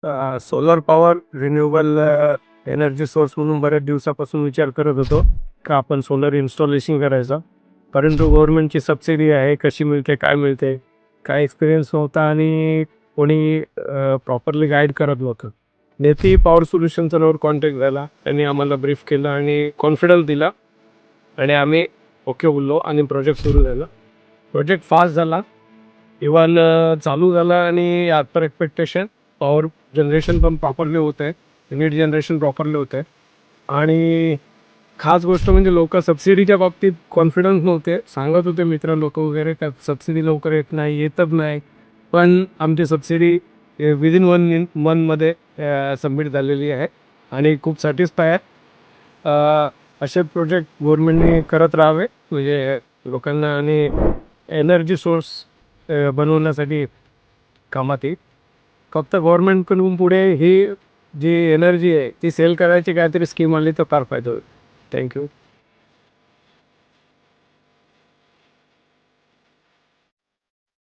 Solar power renewable energy source म्हणून बऱ्याच दिवसापासून विचार करत होतो का आपण सोलर इन्स्टॉलेशन करायचा. परंतु गव्हर्नमेंटची सबसिडी आहे, कशी मिळते, काय मिळते, काय एक्सपिरियन्स नव्हता आणि कोणी प्रॉपरली गाईड करत नव्हतं. नेती पॉवर सोल्युशनचा कॉन्टॅक्ट झाला, त्यांनी आम्हाला ब्रीफ केलं आणि कॉन्फिडन्स दिला आणि आम्ही ओके बोललो आणि प्रोजेक्ट सुरू झाला. प्रोजेक्ट फास्ट झाला, इव्हन चालू झाला आणि as per expectation power generation पण प्रॉपरली होतं आहे, नीट जनरेशन प्रॉपरली होतं आहे. आणि खास गोष्ट म्हणजे लोक सबसिडीच्या बाबतीत कॉन्फिडन्स नव्हते, सांगत होते मित्र लोक वगैरे का सबसिडी लवकर येत नाही, येतच नाही. पण आमची सबसिडी विदिन 1 मंथमध्ये सबमिट झालेली आहे आणि खूप सॅटिस्फाय आहे. असे प्रोजेक्ट गव्हर्नमेंटने करत राहावे, म्हणजे लोकांना आणि एनर्जी सोर्स बनवण्यासाठी कामात येईल. फक्त गव्हर्नमेंटकडून पुढे ही जी एनर्जी आहे ती सेल करायची काहीतरी स्कीम आली तर फार फायदा होईल. थँक्यू.